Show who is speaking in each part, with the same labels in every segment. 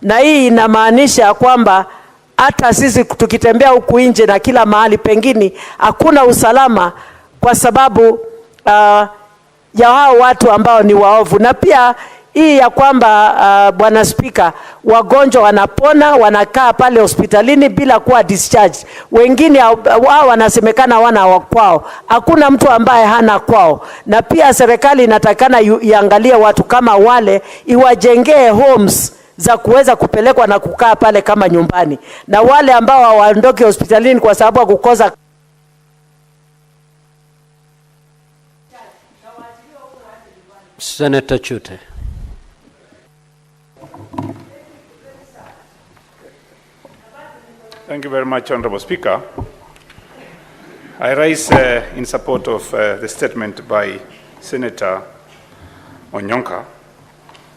Speaker 1: Na hii inamaanisha kwamba hata sisi tukitembea huku nje na kila mahali pengine hakuna usalama kwa sababu ya hao watu ambao ni waovu. Na pia hii ya kwamba Bwana Spika, wagonjwa wanapona wanakaa pale hospitalini bila kuwa discharge. Wengine wao wanasemekana wana kwao. Hakuna mtu ambaye hana kwao. Na pia serikali inatakana iangalie watu kama wale, iwajengee homes za kuweza kupelekwa na kukaa pale kama nyumbani. Na wale ambao hawaondoke hospitalini kwa sababu ya kukosa
Speaker 2: Senator Chute.
Speaker 3: Thank you very much, Honorable Speaker. I rise in support of the statement by Senator Onyonka.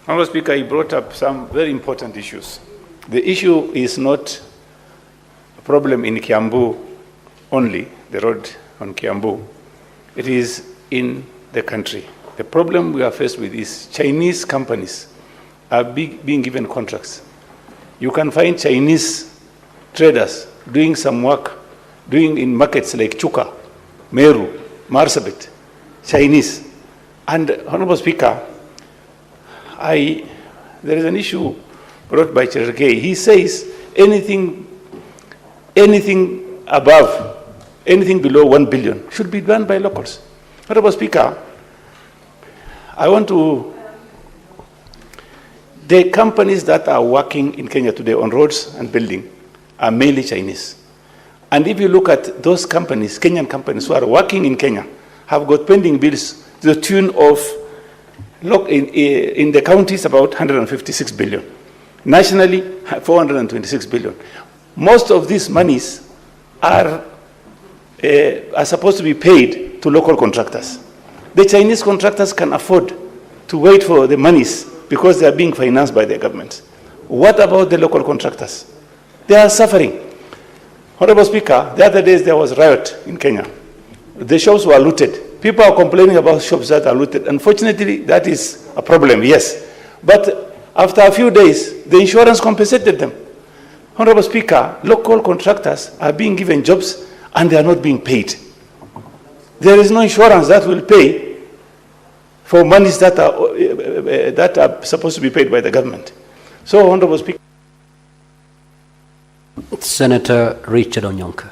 Speaker 3: Honorable Speaker, he brought up some very important issues. The issue is not a problem in Kiambu only, the road on Kiambu. It is in the country. The problem we are faced with is Chinese companies are being given contracts. You can find Chinese traders doing some work, doing in markets like Chuka, Meru, Marsabit, Chinese. And Honorable Speaker, there is an issue brought by Cherkey. He says anything above, anything below 1 billion should be done by locals. Honorable Speaker, the companies that are working in Kenya today on roads and building are mainly Chinese. And if you look at those companies, Kenyan companies who are working in Kenya, have got pending bills to the tune of, in the counties, about 156 billion. Nationally, 426 billion. Most of these monies are supposed to be paid to local contractors. The Chinese contractors can afford to wait for the monies because they are being financed by the government. What about the local contractors? They are suffering. Honorable Speaker, the other days there was a riot in Kenya. The shops were looted. People are complaining about shops that are looted. Unfortunately, that is a problem, yes. But after a few days, the insurance compensated them. Honorable Speaker, local contractors are being given jobs and they are not being paid. There is no insurance that will pay for monies that are supposed to be paid by the government. So, Honorable Speaker.
Speaker 2: Senator Richard Onyonka.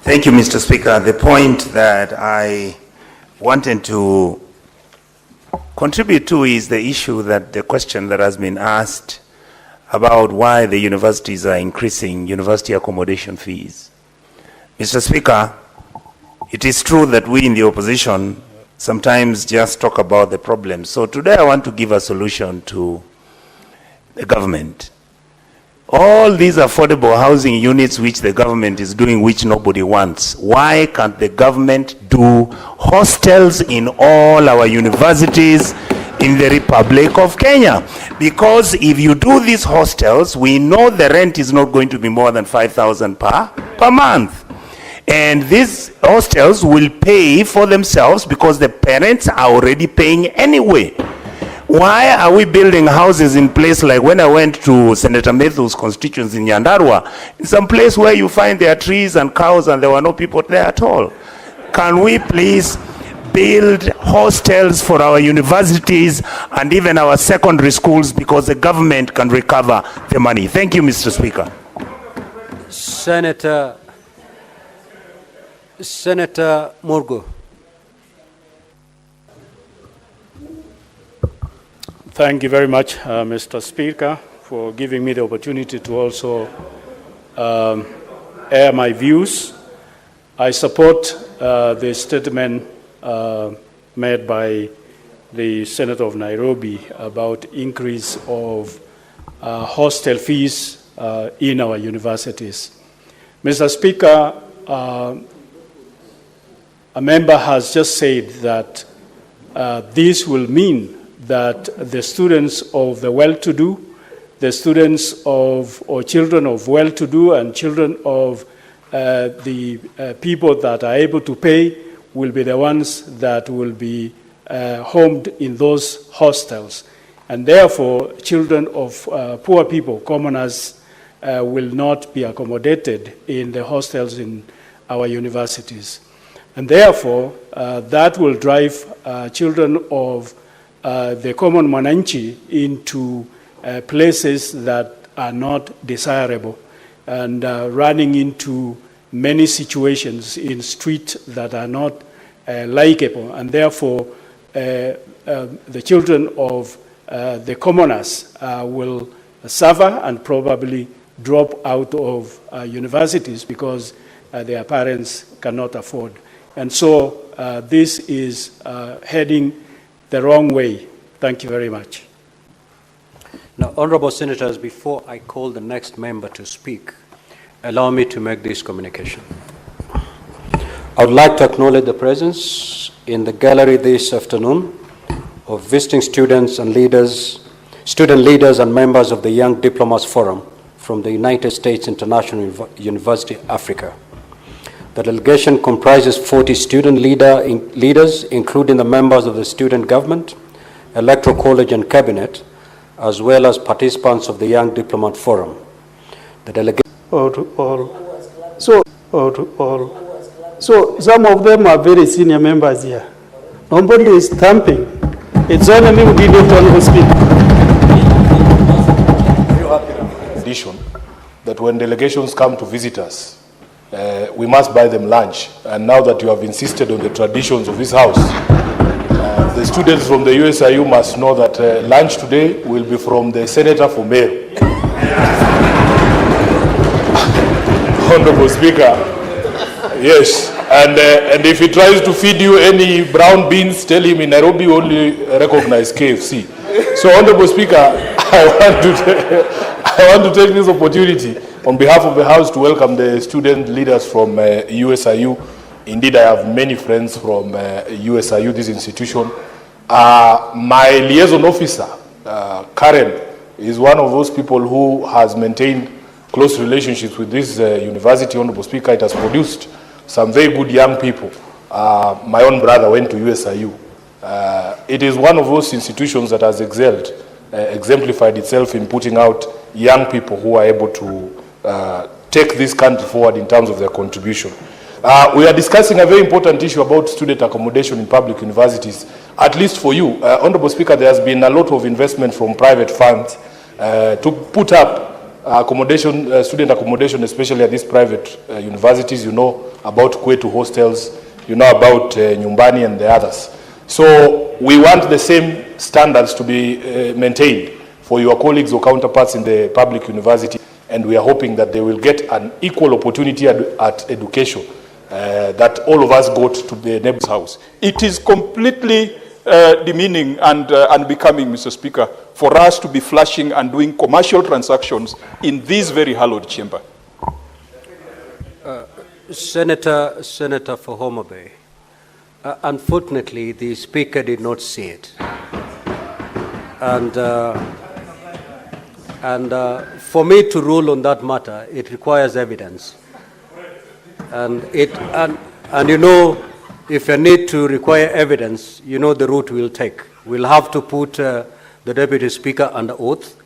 Speaker 4: Thank you, Mr. Speaker. The point that I wanted to contribute to is the issue that the question that has been asked about why the universities are increasing university accommodation fees. Mr. Speaker, it is true that we in the opposition sometimes just talk about the problem. So today I want to give a solution to the government. All these affordable housing units which the government is doing, which nobody wants, why can't the government do hostels in all our universities in the Republic of Kenya? Because if you do these hostels, we know the rent is not going to be more than 5,000 per month. And these hostels will pay for themselves because the parents are already paying anyway. Why are we building houses in place like when I went to Senator Methu's constituency in Nyandarua, in some place where you find there are trees and cows and there were no people there at all? Can we please build hostels for our universities and even our secondary schools because the government can recover the money? Thank you, Mr. Speaker.
Speaker 2: Senator Murgu.
Speaker 3: Thank you very much, Mr. Speaker, for giving me the opportunity to also air my views. I support the statement made by the Senator of Nairobi about increase of hostel fees in our universities. Mr. Speaker, a member has just said that this will mean that the students of the well-to-do, the students of or children of well-to-do and children of the people that are able to pay
Speaker 5: will be the ones that will be homed in those hostels. And therefore, children of poor people, commoners, will not be accommodated in the hostels in our universities. And therefore, that will drive children of the common mwananchi into places that are not desirable, and running into many situations in streets that are not likable. And therefore, the children of the commoners will suffer and probably drop out of universities because their parents cannot afford. And so this is heading the wrong way. Thank you very much.
Speaker 2: Now, honorable senators, before I call the next member to speak, allow me to make this communication. I would like to acknowledge the presence in the gallery this afternoon of visiting students and leaders, student leaders and members of the Young Diplomats Forum from the United States International University, Africa. The delegation comprises 40 student leaders, including the members of the student government, electoral college and cabinet, as well as participants of the Young Diplomat Forum. The delegation
Speaker 5: So some of them are very senior members here. Nobody is stamping. It's only me who didn't want to speak.
Speaker 6: Condition that when delegations come to visit us, we must buy them lunch. And now that you have insisted on the traditions of this house, the students from the USIU must know that lunch today will be from the Senator for Mayor. Honorable Speaker, yes, and if he tries to feed you any brown beans, tell him in Nairobi only recognize KFC. So, Honorable Speaker, I want to take this opportunity on behalf of the House to welcome the student leaders from USIU. Indeed, I have many friends from USIU, this institution. My liaison officer, Karen, is one of those people who has maintained close relationships with this university. Honorable Speaker, it has produced some very good young people. My own brother went to USIU. It is one of those institutions that has excelled, exemplified itself in putting out young people who are able to take this country forward in terms of their contribution. We are discussing a very important issue about student accommodation in public universities. At least for you, Honorable Speaker, there has been a lot of investment from private funds to put up accommodation, student accommodation, especially at these private universities. You know about Kwetu hostels, you know about Nyumbani and the others. So we want the same standards to be maintained for your colleagues or counterparts in the public university, and we are hoping that they will get an equal opportunity at education that all of us got to the neighbor's house.
Speaker 7: It is completely demeaning and unbecoming, Mr. Speaker, for us to be flashing and doing commercial transactions in this very hallowed chamber.
Speaker 2: Senator for Homa Bay, unfortunately, the Speaker did not see it. And for me to rule on that matter, it requires evidence. And you know, if you need to require evidence, you know the route we'll take. We'll have to put the Deputy Speaker under oath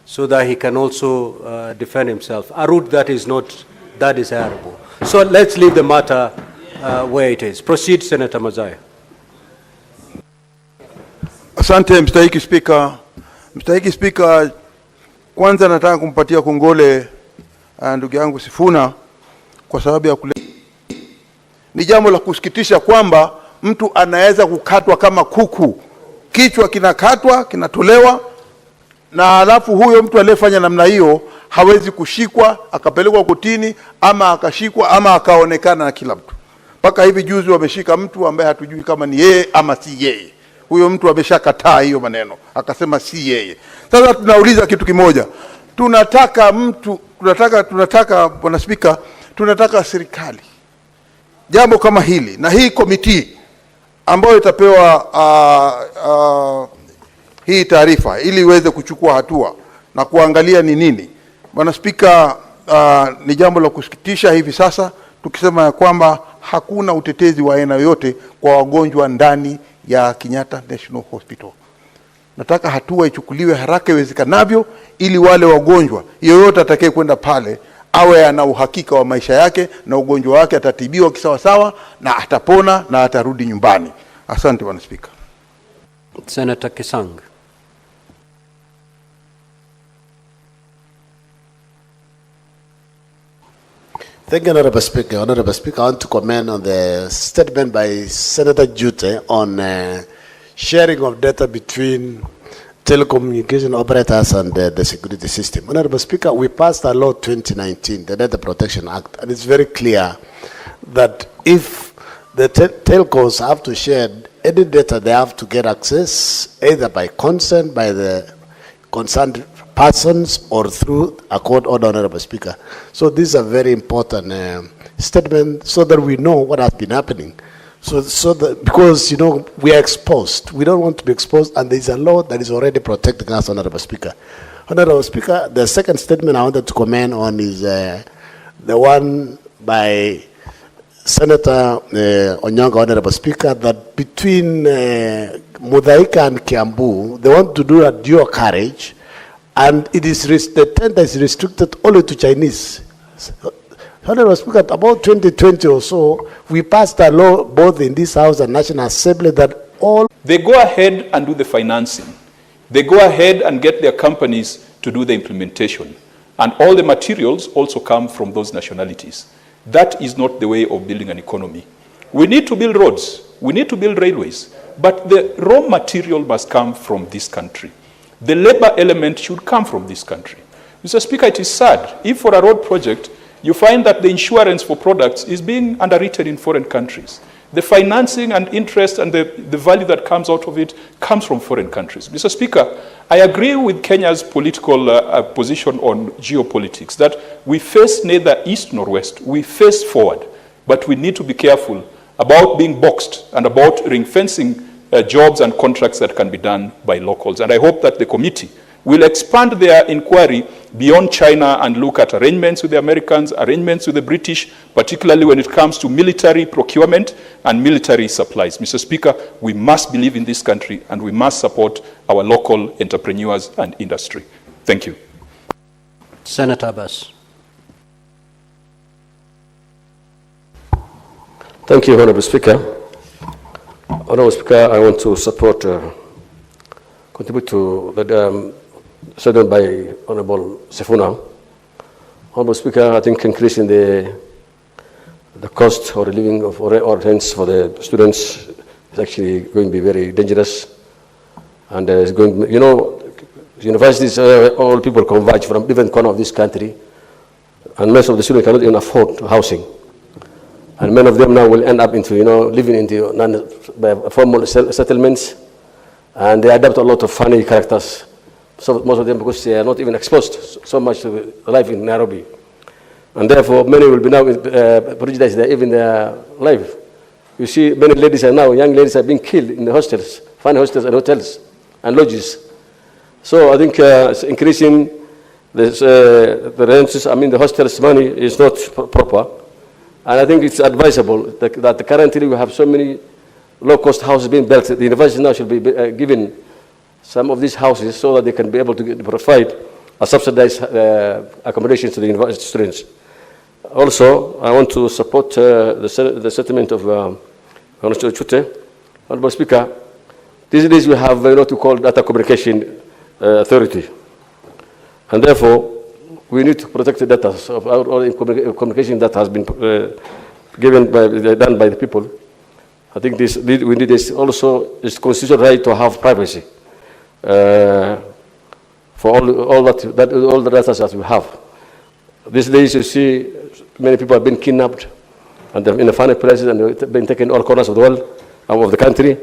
Speaker 2: so that he can also defend himself. A route that is not that desirable. So let's leave the matter where it is. Proceed, Senator Mazaya.
Speaker 8: Asante, Mstahiki Speaker. Mstahiki Speaker, kwanza nataka kumpatia kongole ndugu yangu Sifuna kwa sababu ya ni jambo la kusikitisha kwamba mtu anaweza kukatwa kama kuku. Kichwa kinakatwa, kinatolewa, na alafu huyo mtu aliyefanya namna hiyo hawezi kushikwa, akapelekwa kotini, ama akashikwa, ama akaonekana na kila mtu. Paka hivi juzi wameshika mtu ambaye hatujui kama ni yeye ama si yeye. Huyo mtu ameshakataa hiyo maneno, akasema si yeye. Sasa tunauliza kitu kimoja. Tunataka Bwana Spika, tunataka serikali jambo kama hili, na hii komiti ambayo itapewa hii taarifa ili iweze kuchukua hatua na kuangalia ni nini. Bwana Spika, ni jambo la kusikitisha hivi sasa tukisema ya kwamba hakuna utetezi wa aina yoyote kwa wagonjwa ndani ya Kenyatta National Hospital. Nataka hatua ichukuliwe haraka iwezekanavyo, ili wale wagonjwa yoyote atakaye kwenda pale awe ana uhakika wa maisha yake na ugonjwa wake atatibiwa kisawasawa na atapona na atarudi nyumbani. Asante Bwana Spika.
Speaker 2: Senator Kisang.
Speaker 9: Thank you, Honorable Speaker. Honorable Speaker, I want to comment on the statement by Senator Jute on sharing of data between telecommunication operators and the security system. Honorable Speaker, we passed a law 2019, the Data Protection Act, and it's very clear that if the telcos have to share any data, they have to get access either by consent by the concerned persons or through a court order, Honorable Speaker. So this is a very important statement so that we know what has been happening. So that, because, you know, we are exposed. We don't want to be exposed, and there is a law that is already protecting us, Honorable Speaker. Honorable Speaker, the second statement I wanted to comment on is the one by Senator Odinga, Honorable Speaker, that between Mudaika and Kiambu, they want to do a dual carriage, and it is the tender is restricted only to Chinese. Honorable Speaker, about 2020 or so, we passed a law both in this House and National Assembly that all...
Speaker 7: They go ahead and do the financing. They go ahead and get their companies to do the implementation. And all the materials also come from those nationalities. That is not the way of building an economy. We need to build roads. We need to build railways. But the raw material must come from this country. The labor element should come from this country. Mr. Speaker, it is sad if for a road project, you find that the insurance for products is being underwritten in foreign countries. The financing and interest and the value that comes out of it comes from foreign countries. Mr. Speaker, I agree with Kenya's political position on geopolitics, that we face neither east nor west. We face forward, but we need to be careful about being boxed and about ring-fencing jobs and contracts that can be done by locals. And I hope that the committee will expand their inquiry beyond China and look at arrangements with the Americans, arrangements with the British, particularly when it comes to military procurement and military supplies. Mr. Speaker, we must believe in this country and we must support our local entrepreneurs and industry. Thank you.
Speaker 2: Senator Abbas.
Speaker 10: Thank you, Honorable Speaker. Honorable Speaker, I want to support, contribute to the statement by Honorable Sifuna. Honorable Speaker, I think increasing the cost or the living of or rents for the students is actually going to be very dangerous. And it's going, you know, universities, all people converge from different corners of this country, and most of the students cannot even afford housing. And many of them now will end up into, you know, living into formal settlements, and they adapt a lot of funny characters. So most of them, because they are not even exposed so much to life in Nairobi. And therefore, many will be now prejudiced even their life. You see, many ladies are now, young ladies are being killed in the hostels, fine hostels and hotels and lodges. So I think it's increasing the rents, I mean the hostels money is not proper. And I think it's advisable that currently we have so many low-cost houses being built. The university now should be given some of these houses so that they can be able to provide a subsidized accommodation to the university students. Also, I want to support the settlement of Honorable Chute. Honorable Speaker, these days we have what we call data communication authority. And therefore, we need to protect the data of our communication that has been done by the people. I think we need this also. It's constitutional right to have privacy for all the data that we have. These days, you see, many people have been kidnapped and they're in the funny places and they've been taken all corners of the world, of the country,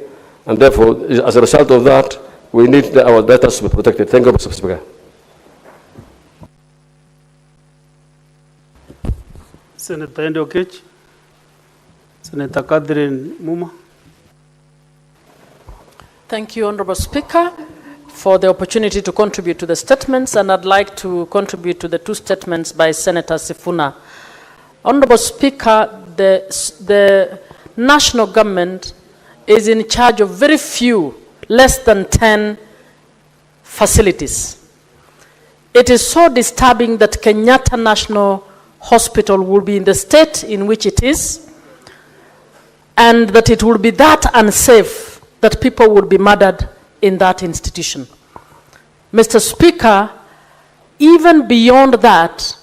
Speaker 10: and therefore, as a result of that, we need our data to be protected. Thank you, Mr. Speaker.
Speaker 5: Senator Endokech, Senator Catherine Muma.
Speaker 11: Thank you, Honorable Speaker, for the opportunity to contribute to the statements, and I'd like to contribute to the two statements by Senator Sifuna. Honorable Speaker, the national government is in charge of very few, less than 10 facilities. It is so disturbing that Kenyatta National Hospital will be in the state in which it is, and that it will be that unsafe that people will be murdered in that institution. Mr. Speaker, even beyond that,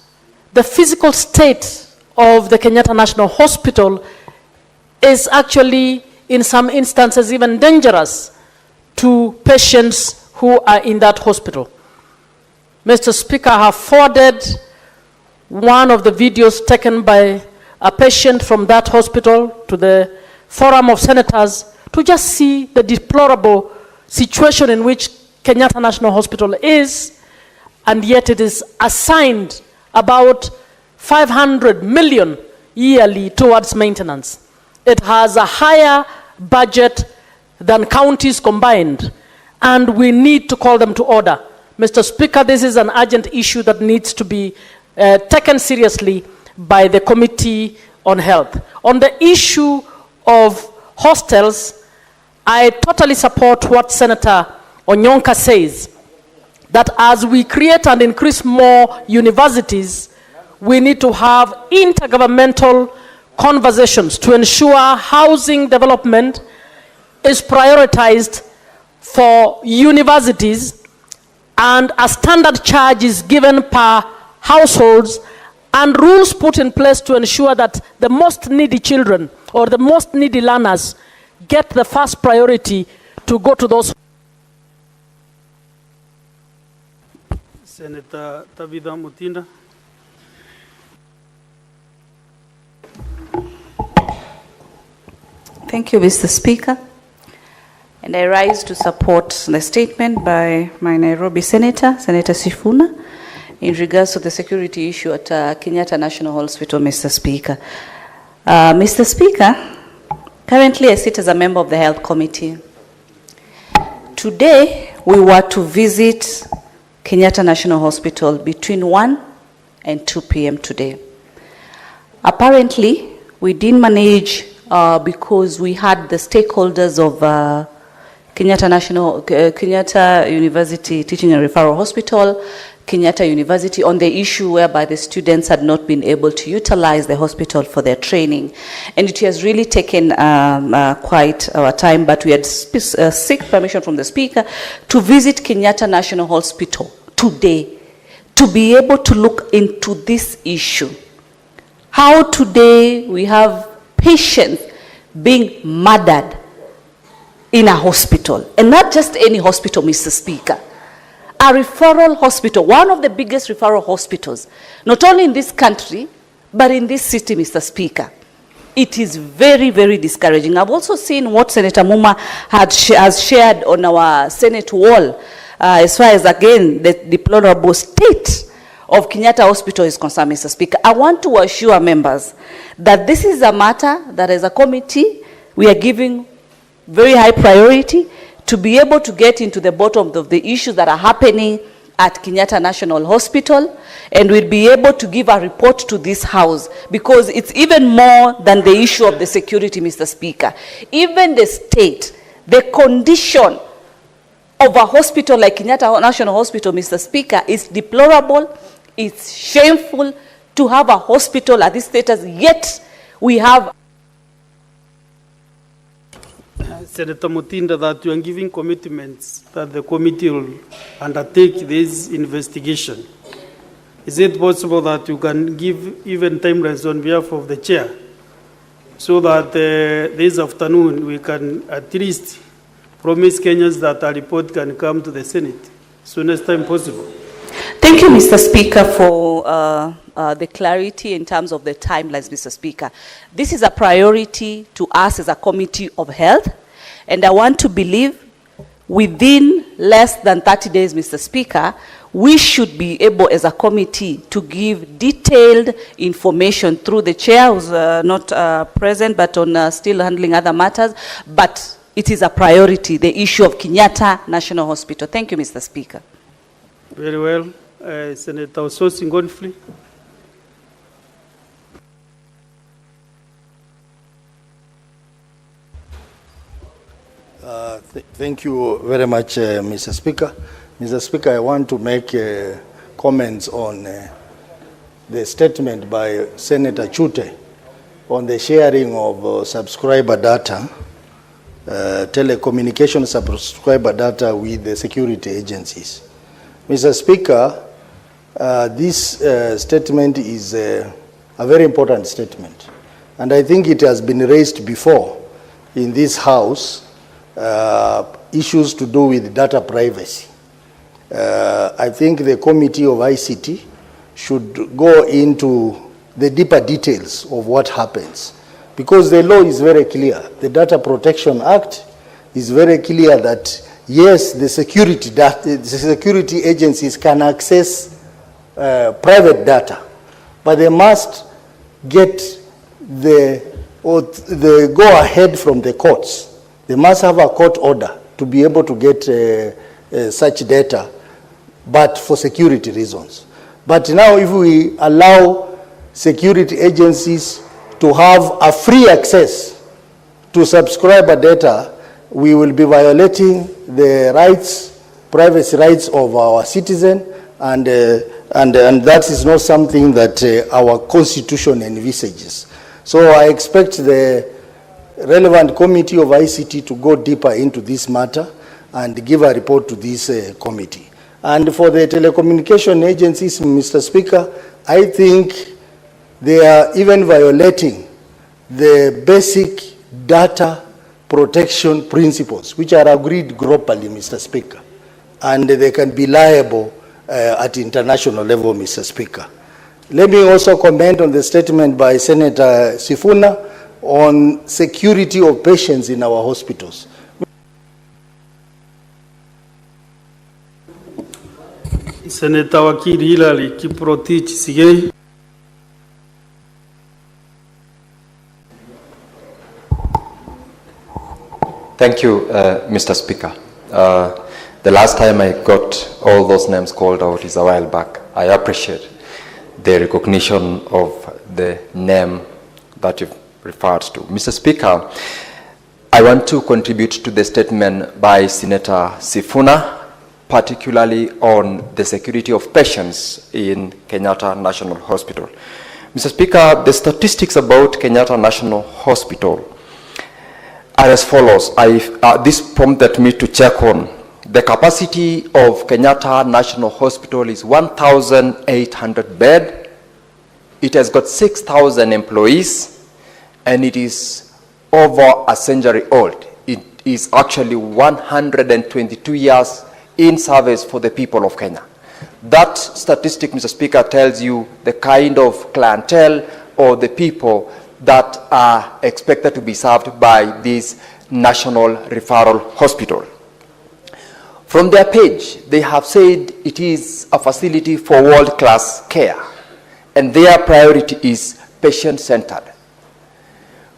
Speaker 11: the physical state of the Kenyatta National Hospital is actually, in some instances, even dangerous to patients who are in that hospital. Mr. Speaker, I have forwarded one of the videos taken by a patient from that hospital to the Forum of Senators to just see the deplorable situation in which Kenyatta National Hospital is, and yet it is assigned about 500 million yearly towards maintenance. It has a higher budget than counties combined, and we need to call them to order. Mr. Speaker, this is an urgent issue that needs to be taken seriously by the Committee on Health. On the issue of hostels, I totally support what Senator Onyonka says, that as we create and increase more universities, we need to have intergovernmental conversations to ensure housing development is prioritized for universities, and a standard charge is given per households, and rules put in place to ensure that the most needy children or the most needy learners get the first priority to go to those.
Speaker 5: Senator Tabitha Mutinda.
Speaker 12: Thank you, Mr. Speaker. And I rise to support the statement by my Nairobi Senator, Senator Sifuna, in regards to the security issue at Kenyatta National Hospital, Mr. Speaker. Mr. Speaker, currently I sit as a member of the Health Committee. Today, we were to visit Kenyatta National Hospital between 1 and 2 p.m. today. Apparently, we didn't manage because we had the stakeholders of Kenyatta University Teaching and Referral Hospital, Kenyatta University, on the issue whereby the students had not been able to utilize the hospital for their training. And it has really taken quite a time, but we had seek permission from the Speaker to visit Kenyatta National Hospital today to be able to look into this issue. How today we have patients being murdered in a hospital, and not just any hospital, Mr. Speaker. A referral hospital, one of the biggest referral hospitals, not only in this country, but in this city, Mr. Speaker. It is very, very discouraging. I've also seen what Senator Muma has shared on our Senate wall, as far as, again, the deplorable state of Kenyatta Hospital is concerned, Mr. Speaker. I want to assure members that this is a matter that as a committee, we are giving very high priority to be able to get into the bottom of the issues that are happening at Kenyatta National Hospital, and we'll be able to give a report to this House, because it's even more than the issue of the security, Mr. Speaker. Even the state, the condition of a hospital like Kenyatta National Hospital, Mr. Speaker, is deplorable. It's shameful to have a hospital at this status, yet we have
Speaker 5: Senator Mutinda, that you are giving commitments that the committee will undertake this investigation. Is it possible that you can give even timelines on behalf of the chair, so that this afternoon we can at least promise Kenyans that a report can come to the Senate soonest time possible?
Speaker 12: Thank you, Mr. Speaker, for the clarity in terms of the timelines, Mr. Speaker. This is a priority to us as a Committee of Health, and I want to believe within less than 30 days, Mr. Speaker, we should be able as a committee to give detailed information through the chair, who's not present but on still handling other matters, but it is a priority, the issue of Kenyatta National Hospital. Thank you, Mr. Speaker.
Speaker 5: Very well. Senator Ososi Ngonfli.
Speaker 13: Thank you very much, Mr. Speaker. Mr. Speaker, I want to make comments on the statement by Senator Chute on the sharing of subscriber data, telecommunication subscriber data with the security agencies. Mr. Speaker, this statement is a very important statement, and I think it has been raised before in this House, issues to do with data privacy. I think the Committee of ICT should go into the deeper details of what happens, because the law is very clear. The Data Protection Act is very clear that yes, the security agencies can access private data, but they must get the go-ahead from the courts. They must have a court order to be able to get such data, but for security reasons. But now if we allow security agencies to have a free access to subscriber data, we will be violating the rights, privacy rights of our citizen, and that is not something that our constitution envisages. So I expect the relevant Committee of ICT to go deeper into this matter and give a report to this committee. And for the telecommunication agencies, Mr. Speaker, I think they are even violating the basic data protection principles, which are agreed globally, Mr. Speaker, and they can be liable at international level, Mr. Speaker. Let me also comment on the statement by Senator Sifuna on security of patients in our hospitals.
Speaker 5: Senator Wakili Hilary Kiprotich Sigei.
Speaker 14: Thank you, Mr. Speaker. The last time I got all those names called out is a while back. I appreciate the recognition of the name that you've referred to. Mr. Speaker, I want to contribute to the statement by Senator Sifuna, particularly on the security of patients in Kenyatta National Hospital. Mr. Speaker, the statistics about Kenyatta National Hospital are as follows. This prompted me to check on. The capacity of Kenyatta National Hospital is 1,800 bed. It has got 6,000 employees, and it is over a century old. It is actually 122 years in service for the people of Kenya. That statistic, Mr. Speaker, tells you the kind of clientele or the people that are expected to be served by this National Referral Hospital. From their page, they have said it is a facility for world-class care, and their priority is patient-centered.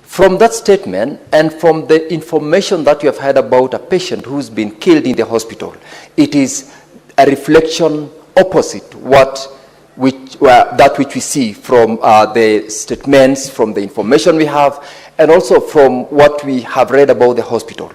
Speaker 14: From that statement and from the information that you have heard about a patient who's been killed in the hospital, it is a reflection opposite that which we see from the statements, from the information we have, and also from what we have read about the hospital.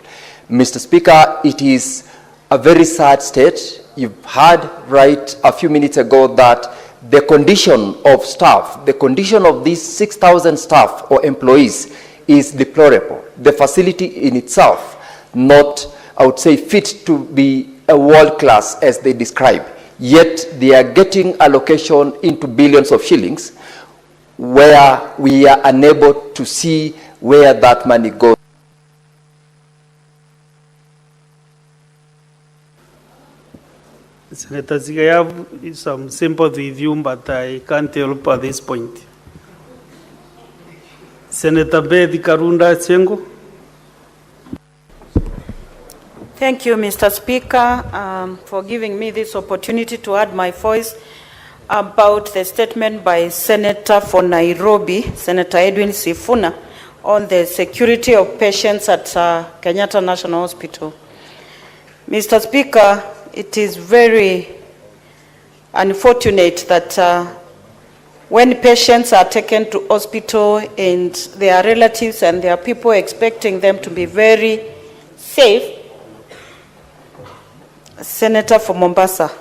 Speaker 14: Mr. Speaker, it is a very sad state. You've heard right a few minutes ago that the condition of staff, the condition of these 6,000 staff or employees is deplorable. The facility in itself, not, I would say, fit to be a world class as they describe. Yet they are getting allocation into billions of shillings where we are unable to see where that money goes.
Speaker 5: Senator Zige, I have some sympathy with you, but I can't help at this point. Senator Bedi Karunda Tsengo.
Speaker 15: Thank you, Mr. Speaker, for giving me this opportunity to add my voice about the statement by Senator for Nairobi, Senator Edwin Sifuna, on the security of patients at Kenyatta National Hospital. Mr. Speaker, it is very unfortunate that when patients are taken to hospital and their relatives and their people expecting them to be very safe. Senator for Mombasa.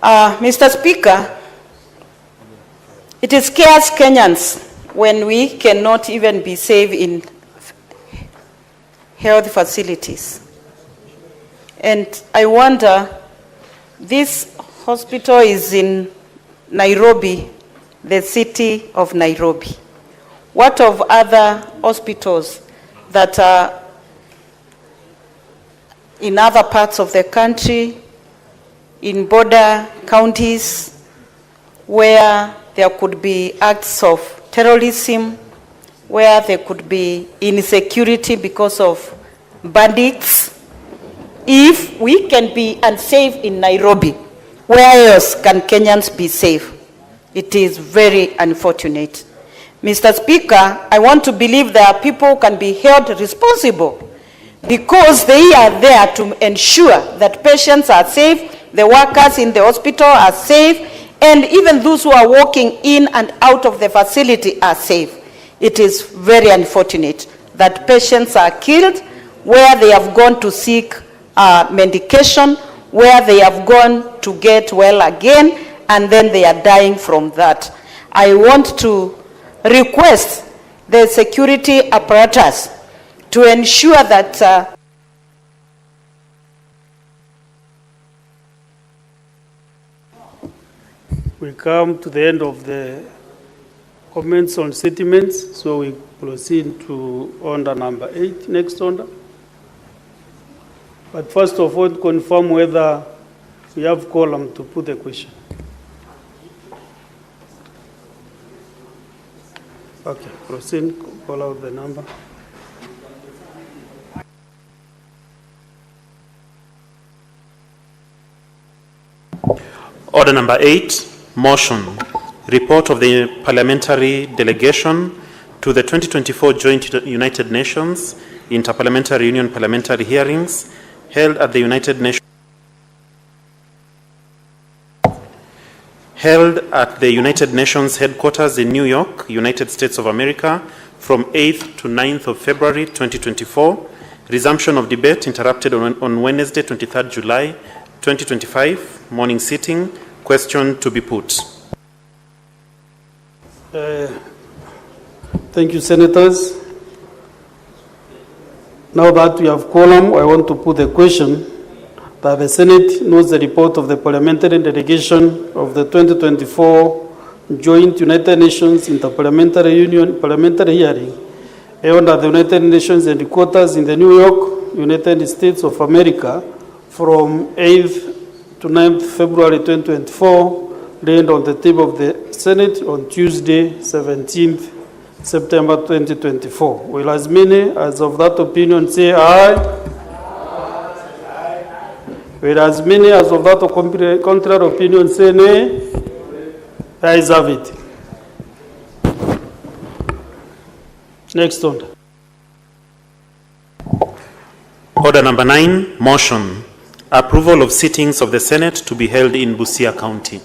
Speaker 15: Mr. Speaker, it scares Kenyans when we cannot even be safe in health facilities. And I wonder, this hospital is in Nairobi, the city of Nairobi. What of other hospitals that are in other parts of the country, in border counties, where there could be acts of terrorism, where there could be insecurity because of bandits? If we can be unsafe in Nairobi, where else can Kenyans be safe? It is very unfortunate. Mr. Speaker, I want to believe that people can be held responsible because they are there to ensure that patients are safe, the workers in the hospital are safe, and even those who are walking in and out of the facility are safe. It is very unfortunate that patients are killed where they have gone to seek medication, where they have gone to get well again, and then they are dying from that. I want to request the security apparatus to ensure that
Speaker 5: we come to the end of the comments on sentiments, so we proceed to order number 8, next order. But first of all, confirm whether we have quorum to put the question. Okay, proceed, call out the number.
Speaker 16: Order number 8, motion. Report of the Parliamentary Delegation to the 2024 Joint United Nations Interparliamentary Union Parliamentary Hearings held at the United Nations headquarters in New York, United States of America, from 8th to 9th of February 2024. Resumption of debate interrupted on Wednesday, 23rd July 2025. Morning sitting. Question to be put.
Speaker 5: Thank you, Senators. Now that we have quorum, I want to put the question that the Senate knows the report of the Parliamentary Delegation of the 2024 Joint United Nations Interparliamentary Union Parliamentary Hearing held at the United Nations headquarters in the New York, United States of America, from 8th to 9th February 2024, laid on the table of the Senate on Tuesday, 17th September 2024. Will as many as of that opinion say aye? Will as many as of that contrary opinion say nay? The ayes have it. Next order.
Speaker 16: Order number 9, motion. Approval of sittings of the Senate to be held in Busia County.